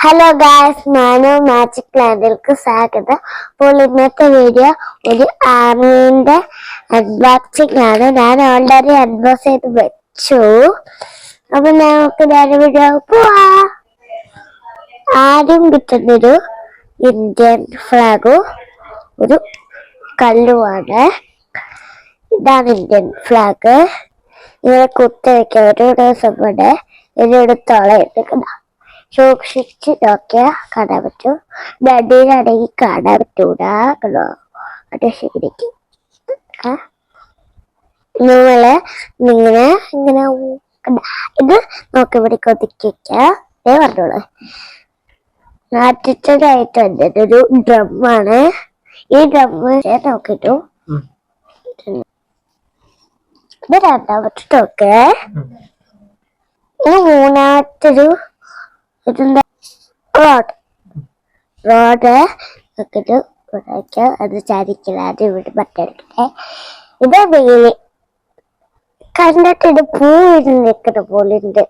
Hello guys, ഞാനും magic പ്ലാന്റിലേക്ക് സ്വാഗതം. അപ്പോൾ ഇന്നത്തെ വീഡിയോ ഒരു ആർമീന്റെ അൺബോക്സിംഗ് ആണ്. ഞാൻ ഓൾറെഡി അൺബോക്സ് ചെയ്ത് വെച്ചു. അപ്പൊ നമുക്ക് നേരെ വീഡിയോ പോവാ. ആദ്യം കിട്ടുന്നൊരു ഇന്ത്യൻ ഫ്ലാഗും ഒരു കല്ലുമാണ്. ഇതാണ് ഇന്ത്യൻ ഫ്ലാഗ്. ഇങ്ങനെ കുത്തി വെക്കാൻ ഒരു ദിവസം കൊണ്ട് ഇതിനെടുത്തോളം എടുക്കുന്ന സൂക്ഷിച്ച് നോക്കിയാൽ കാണാൻ പറ്റും. നടിയിലാണെങ്കിൽ കാണാൻ പറ്റൂടാ. അത് ശരിക്കും നിങ്ങള് ഇങ്ങനെ ഇങ്ങനെ ഇത് നോക്കി ഇവിടെ കൊതിക്ക് വെക്കാം പറഞ്ഞോളൂ. ആദ്യത്തേതായിട്ട് വന്നത് ഒരു ഡ്രമ്മാണ്. ഈ ഡ്രമ്മ് നോക്കിട്ടു. ഇത് രണ്ടാമത്തെ നോക്ക്. ഇത് മൂന്നാമത്തൊരു റോഡ് നോക്കിട്ട് അത് ചരിക്കലാതെ ഇവിടെ പറ്റെടുക്കട്ടെ. ഇത് വെയില് കണ്ടിട്ട് ഇത് പൂ ഇരുന്ന് നിൽക്കുന്ന പോലെ ഉണ്ട്.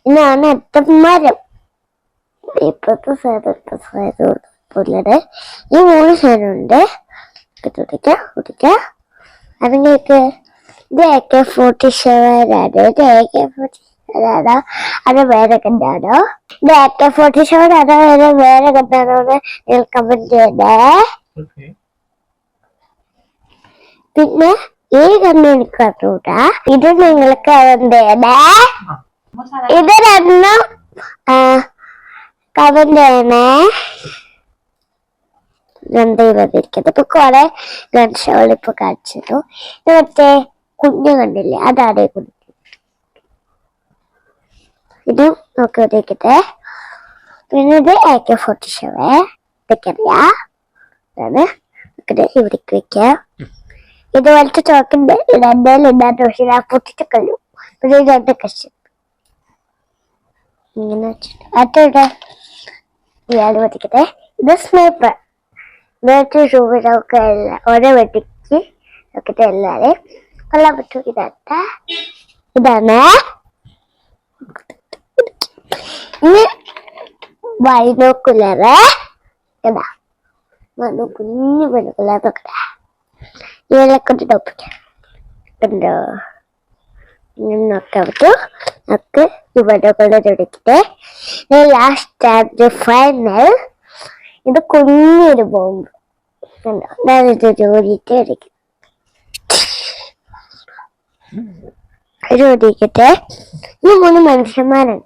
ഇതാണ് അത്തമരം. ഇപ്പത്തെ സൈഡ് ഈ മൂന്ന് സൈഡുണ്ട്. അതിലേക്ക് ഇത് AK-47 ആണ്. ഇത് AK-47 ആണോ അത് വേറെ കണ്ടാണോ? ഇത് AK-47 ആണോ അത് വേറെ കണ്ടാണോ നിങ്ങൾ കമന്റ് ചെയ്യണേ. പിന്നെ ഈ കണ്ണ് എനിക്ക് അറിഞ്ഞൂടാ. ഇത് നിങ്ങൾക്ക് കമന്റ് ചെയ്യണേ. ഇത് രണ്ടും കമന്റ് ചെയ്യണേ. ഇപ്പൊ കൊറേ ഗൺഷോൾ ഇപ്പൊ കാണിച്ചിട്ടു. ഇത് മറ്റേ കുഞ്ഞു കണ്ടില്ലേ, അതാണ് കുഞ്ഞു. ഇത് നോക്കിട്ടെ. പിന്നെ ഇത് AK-47 ഇതൊക്കെ അറിയാം. ഇവിടേക്ക് വെക്കാം. ഇതുപോലത്തെ ചോക്കുണ്ട്. രണ്ടേലും ഉണ്ടാകുന്ന പക്ഷേ ഞാൻ പൊട്ടിച്ച് കളയും. പിന്നെ രണ്ട് കഷ്ണം ഇങ്ങനെ വെച്ചിട്ട് അറ്റോടെ ഇയാൾ പൊട്ടിക്കട്ടെ. ഇത് സ്നൈപ്പർ. രൂപയൊക്കെ ഓരോ വെട്ടിക്ക് നോക്കിട്ട് എല്ലാരും കൊല്ലാൻ പറ്റും. ഇതാണ് ഇനി ബൈനോക്കുലറ്. ഇതാ കുഞ്ഞു ബൈനോക്കുലർ നോക്കട്ടെ. ഇവരെ കൊണ്ട് ഒപ്പിക്കാം. ഉണ്ടോ ഇങ്ങനെ നോക്കാൻ പറ്റും. നമുക്ക് ഈ ബൈനോക്കുലർ എടുക്കട്ടെ. ലാസ്റ്റ് ആൻഡ് ഫൈനൽ ഇത് കുഞ്ഞൊരു ബോംബ്. ഞാനിത് ജോലിയിട്ട് എടുക്കും. ജോലിക്കട്ടെ. ഈ മൂന്ന് മനുഷ്യന്മാരാണ്.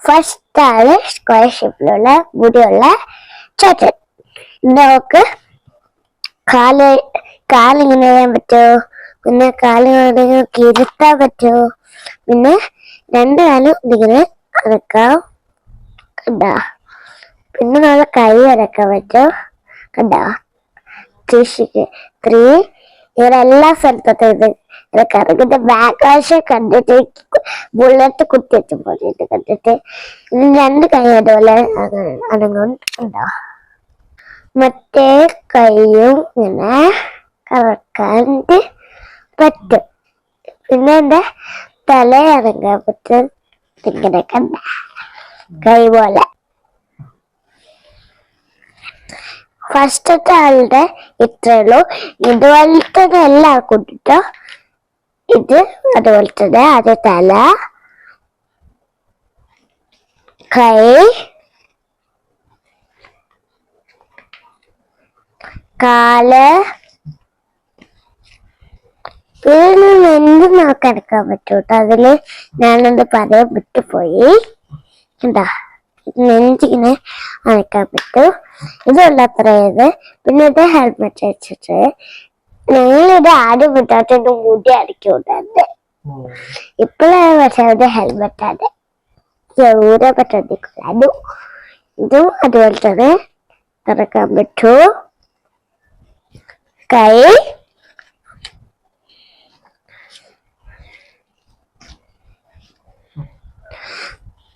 ഫസ്റ്റ് ആള് സ്ക്വയർ ഷേപ്പിലുള്ള മുടിയുള്ള ചേട്ടൻ. നമുക്ക് കാലിങ്ങനെ ചെയ്യാൻ പറ്റുമോ? പിന്നെ കാലുകൾ കിരുത്താൻ പറ്റുമോ? പിന്നെ രണ്ട് കാലും ഇതിങ്ങനെ അടക്കാം. കണ്ടാ? പിന്നെ നമ്മളെ കൈ അടക്കാൻ പറ്റും. കണ്ടോ? 3 ഇവരെല്ലാ സ്ഥലത്തും ഇത് കറങ്ങിന്റെ ബാക്ക് വശം കണ്ടിട്ട് ബുള്ളറ്റ് കുത്തി വെച്ച പോലെ ഇത് കണ്ടിട്ട് രണ്ട് കൈ അതുപോലെ അനങ്ങുന്നുണ്ടോ? മറ്റേ കൈയും ഇങ്ങനെ കറക്കാൻ പറ്റും. പിന്നെ എന്റെ തല ഇറങ്ങാൻ പറ്റും. ഇങ്ങനെ കണ്ട കൈ പോലെ. ഫസ്റ്റത്തെ ആളുടെ ഇത്രയുള്ളൂ. ഇതുപോലത്തെ എല്ലാവർക്കും ഇട്ടോ. ഇത് അതുപോലെ തന്നെ അത് തല, കൈ, കാല്. പിന്നെ എന്ത് നോക്കാൻ എടുക്കാൻ പറ്റൂട്ടോ. അതില് ഞാനെന്ത് പറയാൻ വിട്ടുപോയി. എന്താ നെഞ്ചിങ്ങനെ അനക്കാൻ പറ്റും. ഇതുള്ള അത്രയത്. പിന്നെ ഇത് ഹെൽമെറ്റ് വെച്ചിട്ട് ഞങ്ങളിത് ആദ്യം വിട്ടാട്ട് എന്റെ മുടി അടിക്കൂടാണ്ട്. ഇപ്പോഴാണ് പക്ഷെ അത് ഹെൽമെറ്റ് ആണ്. ചെറുതെ പറ്റില്ല. ഇതും അതുപോലെ തന്നെ തുറക്കാൻ പറ്റൂ. കൈ,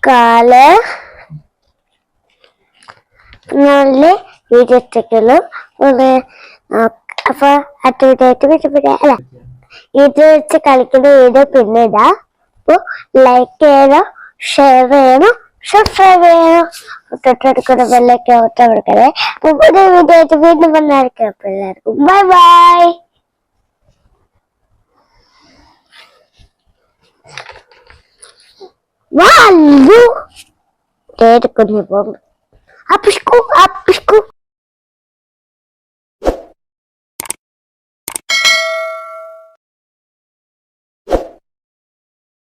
കാല്. നല്ല വീഡിയോ അപ്പൊ അറ്റ അല്ല ഇത് വെച്ച് കളിക്കുന്ന വീഡിയോ പിന്നെ ഇടാ. അപ്പൊ ലൈക്ക് ചെയ്യണം, ഷെയർ ചെയ്യണം, സബ്സ്ക്രൈബ് ചെയ്യണം, തൊട്ടടുക്കുന്ന ബെല്ലൊക്കെ കൊടുക്കണേ. പുതിയ വീഡിയോ ആയിട്ട് വീണ്ടും വന്നായിരിക്കും. അപ്പൊ എല്ലാവർക്കും bye bye. Valeu! Quero que eu me bombe. Apuscu, apuscu.